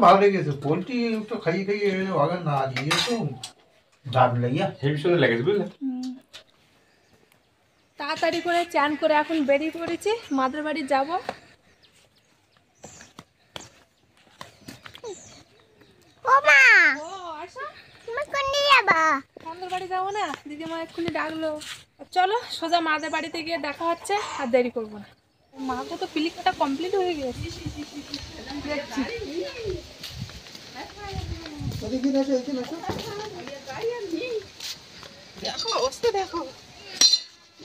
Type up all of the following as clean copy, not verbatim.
ভালো লেগেছে, পোলট্রি তো খাইয়ে খাইয়ে বাগান না দিয়ে তো দাম লাগিয়া হেভি সুন্দর লেগেছে বুঝলে। তাড়াতাড়ি করে চান করে এখন বেরিয়ে পড়েছি, মাদের বাড়ি যাবো। মাদের বাড়ি যাবো না, দিদিমা এক্ষুনি ডাকলো। চলো সোজা মাদের বাড়িতে গিয়ে দেখা হচ্ছে, আর দেরি করবো না। মাকে তো পিলিকাটা কমপ্লিট হয়ে গেছে। দেখো অবস্থা, দেখো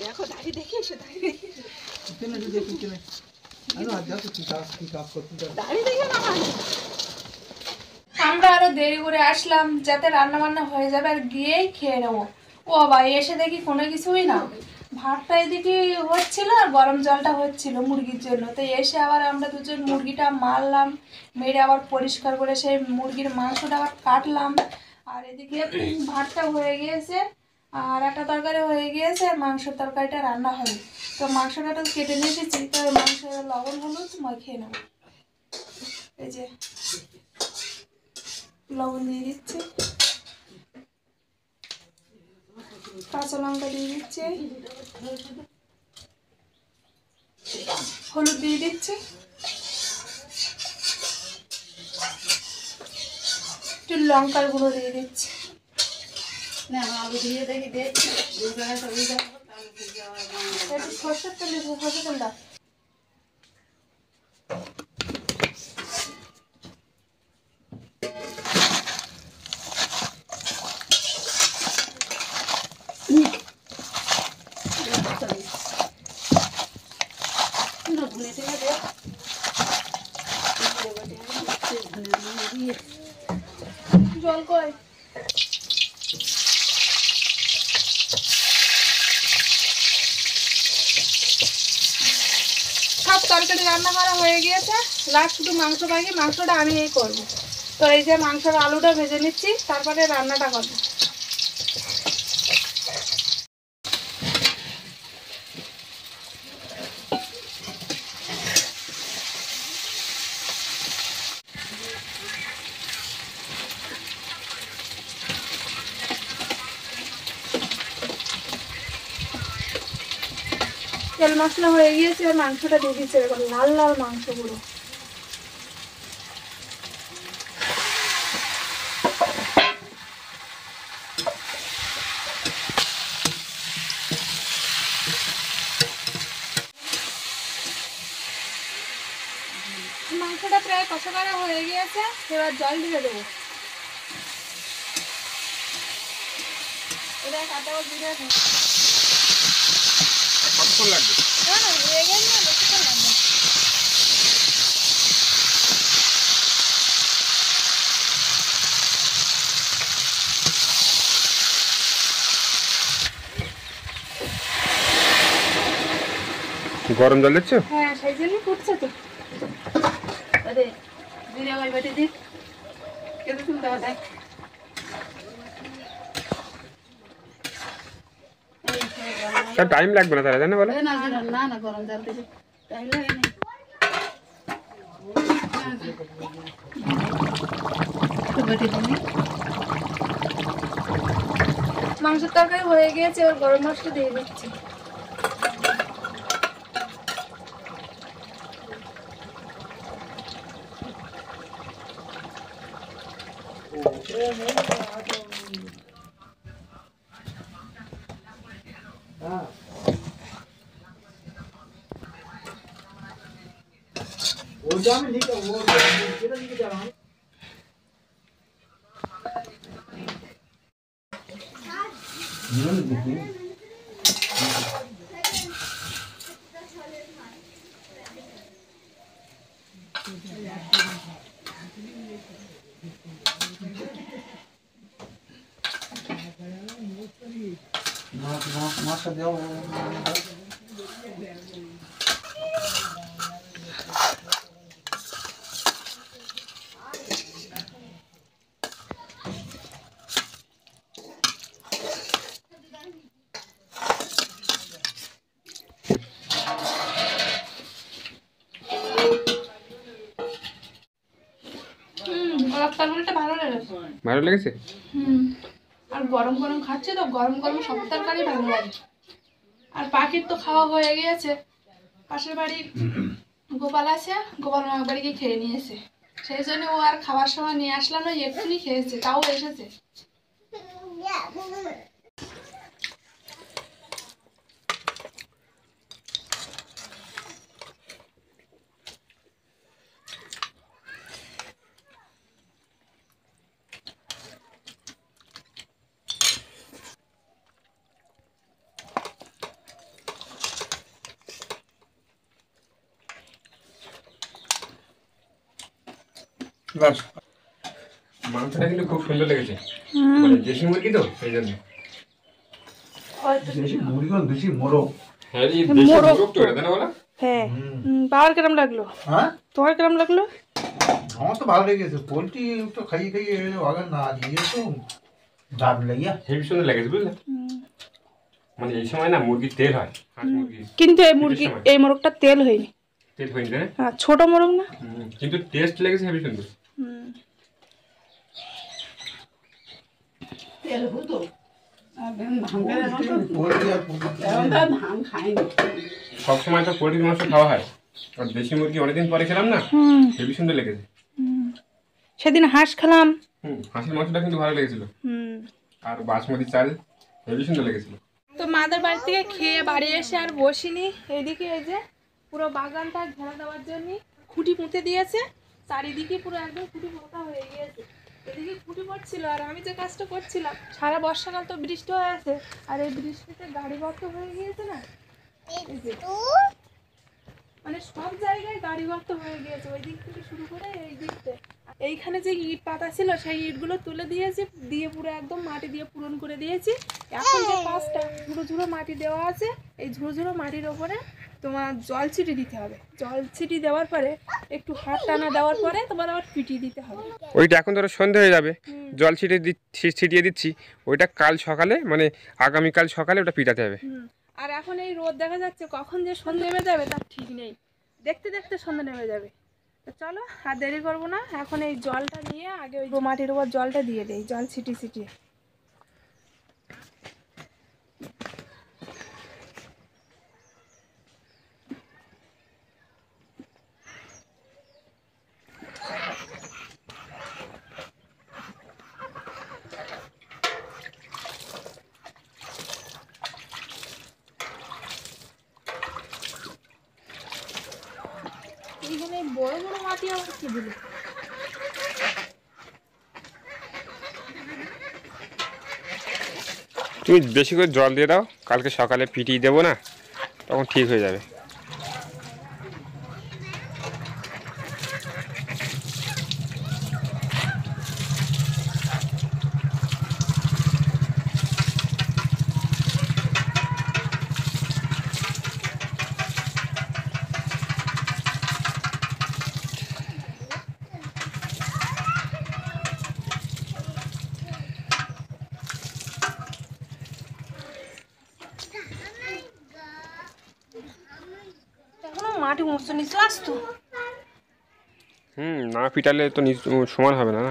দেখো দাঁড়িয়ে দেখে এসে দাঁড়িয়ে দেখে আমরা আরো দেরি করে আসলাম যাতে রান্না বান্না হয়ে যাবে আর গিয়েই খেয়ে নেবো। ও ভাই এসে দেখি কোনো কিছুই না, ভাতটা এদিকে হচ্ছিল আর গরম জলটা হচ্ছিল মুরগির জন্য। তো এসে আবার আমরা দুজন মুরগিটা মারলাম, মেরে আবার পরিষ্কার করে সেই মুরগির মাংসটা আবার কাটলাম। আর এদিকে ভাতটা হয়ে গিয়েছে, আর একটা তরকারি হয়ে গিয়েছে, মাংসের তরকারিটা রান্না হবে। তো মাংসটা তো কেটে নিয়ে এসেছি, তো মাংসের লবণ হলুদ মাখিয়ে নেবো। এই যে লবণ দিয়ে দিচ্ছি, কাঁচা লঙ্কা দিয়ে দিচ্ছি, হলুদ দিয়ে দিচ্ছি, একটু লঙ্কার গুঁড়ো দিয়ে দিচ্ছি। সর্ষের তেল দিচ্ছি, সর্ষের তেলটা জল কই সব তরকারি রান্না করা হয়ে গিয়েছে, লাস্ট শুধু মাংস বাকি, মাংসটা আমি এই করবো। তো এই যে মাংসের আলুটা ভেজে নিচ্ছি, তারপরে রান্নাটা করবো। তেল মশলা হয়ে গিয়েছে, আর মাংসটা দিয়ে দিচ্ছে, এরকম লাল লাল মাংসগুলো। মাংসটা প্রায় কষা করা হয়ে গিয়েছে, এবার জল দিয়ে দেবো। এটা কাটা দিয়ে কতক্ষণ লাগবে? না না হয়ে গেল না, বেশিক্ষণ লাগবে। গরম জল দিচ্ছ? হ্যাঁ সেই জন্যই ফুটছে তো। আরে জিরে ওই বেটে দিক কেটে তুমি দাও দেখ। স্যার টাইম লাগবে না তাহলে, জানো বলো? না না না গরম জল দিতে টাইম লাগে না। মাংসের তরকারি হয়ে গিয়েছে, এবার গরম মশলা দিয়ে দিচ্ছি। মাছটা দেওয়া তরকারিটা ভালো লেগেছে। ভালো লেগেছে? আর গরম গরম খাচ্ছে তো, গরম গরম সব তরকারি ভালো লাগে। আর পাখির তো খাওয়া হয়ে গিয়েছে, পাশের বাড়ির গোপাল আছে, গোপাল মামার বাড়ি গিয়ে খেয়ে নিয়েছে, সেই জন্য ও আর খাওয়ার সময় নিয়ে আসলাম না, এক্ষুনি খেয়েছে, তাও এসেছে। বাস মাংসটা কিন্তু খুব সুন্দর লেগেছে, মানে দেশি মুরগি তো সেই জন্য। দেশি মুরগি দেশি মোরগ। হ্যাঁ এই দেশি মোরগ তো এটা না বলা। হ্যাঁ, বাবার কেমন লাগলো? হ্যাঁ তোমার কেমন লাগলো? আমার তো ভালো লেগেছে। পোলট্রি তো খাইয়ে খাইয়ে বাগান না দিয়ে তো দাম লেগে হেভি সুন্দর লেগেছে বুঝলে। মানে এই সময় না মুরগির তেল হয়, হাঁস মুরগি কিন্তু এই মোরগটা তেল হয়নি, তেল হয়ে যায়, ছোট মোরগ না, কিন্তু টেস্ট লেগেছে হেভি সুন্দর। সবসময় তো পোলট্রির মাংস খাওয়া হয়, আর দেশি মুরগি অনেকদিন পরে খেলাম না, হেভি সুন্দর লেগেছে। সেদিন হাঁস খেলাম, হাঁসের মাংসটা কিন্তু ভালো লেগেছিল, আর বাসমতি চাল হেভি সুন্দর লেগেছিল। তো মাদের বাড়ি থেকে খেয়ে বাড়ি এসে আর বসিনি, এইদিকে এই যে পুরো বাগানটা ঘেরা দেওয়ার জন্য খুঁটি পুঁতে দিয়েছে, চারিদিকে পুরো একদম খুঁটি পোঁতা হয়ে গিয়েছে। এদিকে খুঁটি পড়ছিল, আর আমি যে কাজটা করছিলাম, সারা বর্ষাকাল তো বৃষ্টি হয়ে আছে, আর এই বৃষ্টিতে গাড়ি ভর্ত হয়ে গিয়েছে না, এই যে মানে সব জায়গায় গাড়ি ভর্ত হয়ে গিয়েছে, ওই দিক থেকে শুরু করে এই দিকতে। এইখানে যে ইট পাতা ছিল সেই ইটগুলো তুলে দিয়েছি, দিয়ে পুরো একদম মাটি দিয়ে পূরণ করে দিয়েছি। এখন যে পাঁচটা ঝুড়ো ঝুড়ো মাটি দেওয়া আছে, এই ঝুড়ো ঝুড়ো মাটির ওপরে তোমার জল ছিটি দিতে হবে, জল ছিটি দেওয়ার পরে একটু হাত টানা দেওয়ার পরে তোমার আবার পিটিয়ে দিতে হবে। ওইটা এখন ধরো সন্ধে হয়ে যাবে, জল ছিটিয়ে দিচ্ছি, ওইটা কাল সকালে মানে আগামীকাল সকালে ওটা পিটাতে হবে। আর এখন এই রোদ দেখা যাচ্ছে, কখন যে সন্ধ্যে নেমে যাবে তার ঠিক নেই, দেখতে দেখতে সন্ধ্যে নেমে যাবে। তো চলো আর দেরি করবো না, এখন এই জলটা নিয়ে আগে ওই মাটির উপর জলটা দিয়ে দেই, জল ছিটিয়ে ছিটিয়ে। এইখানে বড় বড় মাটি আবার কি দিল? তুমি বেশি করে জল দিয়ে দাও, কালকে সকালে পিটিয়ে দেবো না, তখন ঠিক হয়ে যাবে। মাটি মস্ত নিচে আসতো, না পিটালে তো সমান হবে না,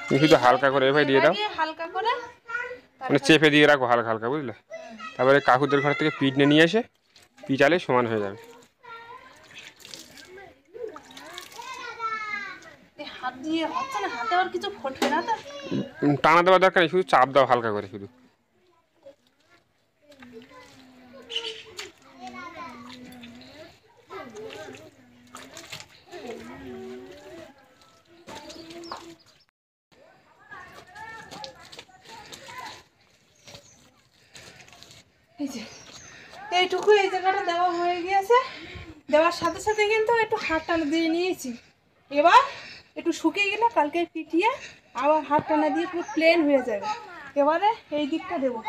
তুমি শুধু হালকা করে এভাবে দিয়ে দাও, হালকা করে মানে চেপে দিয়ে রাখো হালকা হালকা, বুঝলে? তারপরে কাকুদের ঘর থেকে পিট নিয়ে এসে পিটালে সমান হয়ে যাবে। হাত দিয়ে হচ্ছে না, হাতে আর কিছু ফোটে না তো, টানা দেওয়ার দরকার নেই, শুধু চাপ দাও হালকা করে শুধু। এইটুকু এই জায়গাটা দেওয়া হয়ে গিয়েছে, দেওয়ার সাথে সাথে কিন্তু একটু হাত টানা দিয়ে নিয়েছি। এবার একটু শুকিয়ে গেলে কালকে পিটিয়ে আবার হাত টানা দিয়ে পুরো প্লেন হয়ে যাবে। এবারে এই দিকটা দেবো,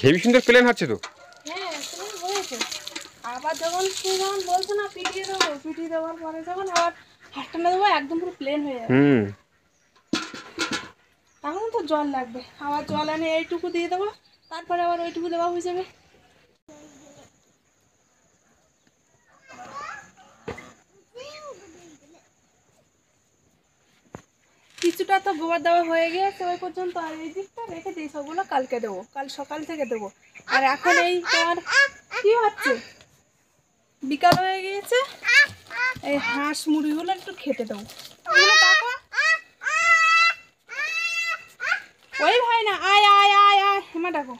হেভি সুন্দর প্লেন হচ্ছে তো। হ্যাঁ হয়েছে, আবার যখন সে যখন বলছে না পিটিয়ে দেওয়ার পরে যখন আবার হাঁসটা না দেবো একদম পুরো প্লেন হয়ে যাবে, তখন তো জল লাগবে। আবার জল এনে এইটুকু দিয়ে দেবো, তারপরে আবার ওইটুকু দেওয়া হয়ে যাবে। কিছুটা তো গোবর দেওয়া হয়ে গিয়েছে ওই পর্যন্ত, আর এই দিকটা রেখে দিই, সবগুলো কালকে দেবো, কাল সকাল থেকে দেবো। আর এখন এই তোমার কি হচ্ছে, বিকাল হয়ে গিয়েছে, এই হাঁস মুরগিগুলো একটু খেতে দেবো। ওই ভাই না, আয় আয় আয় আয়, হেমা ডাকো।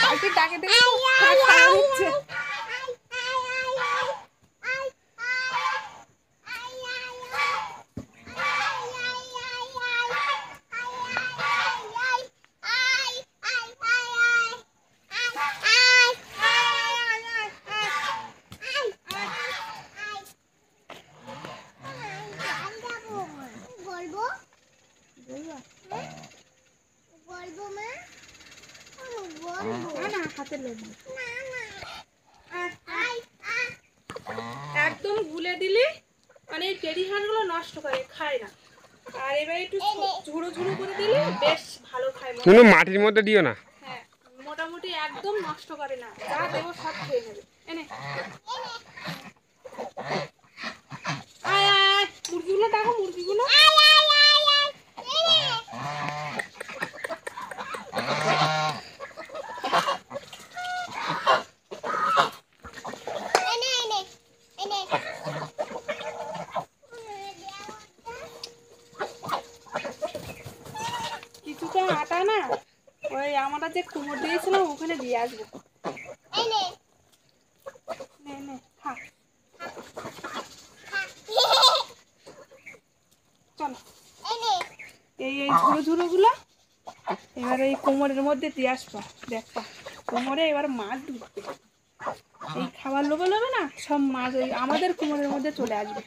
কালকে ডাকে দেখে হচ্ছে। একদম গুলে দিলে মানে এই টেডি হাঁসগুলো নষ্ট করে, খায় না। আর এবার একটু ঝুড়ো ঝুড়ো করে দিলে বেশ ভালো খায়। মাটির মধ্যে দিও না। হ্যাঁ, মোটামুটি একদম নষ্ট করে না, যা দেবো সব খেয়ে নেবে। এনে আয় আয়, মুরগিগুলো ডাকো, মুরগিগুলো। কিছুটা আটা না ওই আমরা যে কুমোর দিয়েছিলাম ওখানে দিয়ে আসবো। চলো এই ঝুড়ো ঝুড়োগুলো এবার এই কোমরের মধ্যে দিয়ে আসবো। দেখবা কোমরে এবার মাছ ঢুকবে, এই খাবার লোভে লোভে না সব মাছ ওই আমাদের কোমরের মধ্যে চলে আসবে।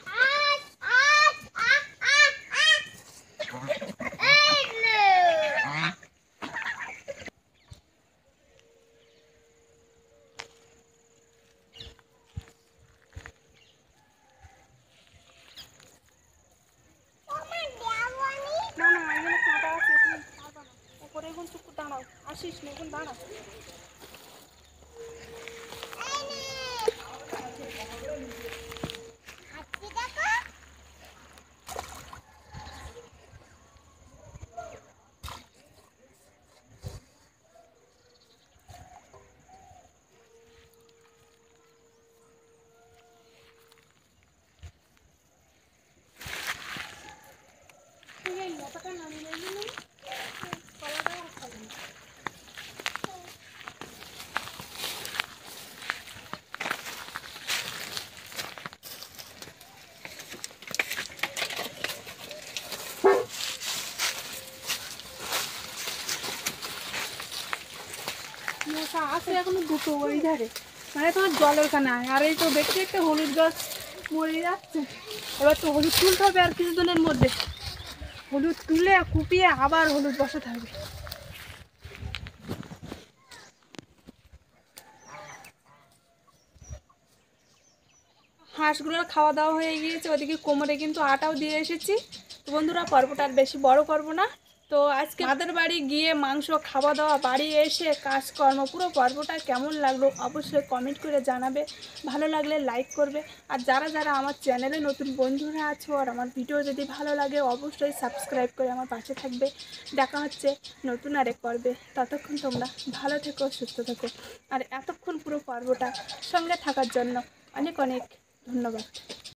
না না, এখানে কাঁটা আছে, তুমি পারবা না। উপরে এখন চুপ দাঁড়াও, আসিস না, এখন দাঁড়াও। লতাটা নামিয়ে নিলাম, কলাটাও খাবো না। মশা আছে এখনো দুটো ওই ধারে, মানে তোমার জলের কানে। আর এই তো দেখতে দেখতে হলুদ গাছ মরে যাচ্ছে। এবার তো হলুদ তুলতে হবে আর কিছুদিনের মধ্যে, হলুদ তুলে কুপিয়ে আবার হলুদ বসাতে হবে। হাঁসগুলোর খাওয়া দাওয়া হয়ে গিয়েছে, ওদিকে কোমরে কিন্তু আটাও দিয়ে এসেছি। তো বন্ধুরা পর্বটা আর বেশি বড় করবো না। তো আজকে আমাদের বাড়ি গিয়ে মাংস খাওয়া দাওয়া, বাড়ি এসে কাজকর্ম, পুরো পর্বটা কেমন লাগলো অবশ্যই কমেন্ট করে জানাবে। ভালো লাগলে লাইক করবে। আর যারা যারা আমার চ্যানেলে নতুন বন্ধুরা আছো আর আমার ভিডিও যদি ভালো লাগে অবশ্যই সাবস্ক্রাইব করে আমার পাশে থাকবে। দেখা হচ্ছে নতুন আরেক পর্বে, ততক্ষণ তোমরা ভালো থেকো, সুস্থ থেকো। আর এতক্ষণ পুরো পর্বটা সঙ্গে থাকার জন্য অনেক অনেক ধন্যবাদ।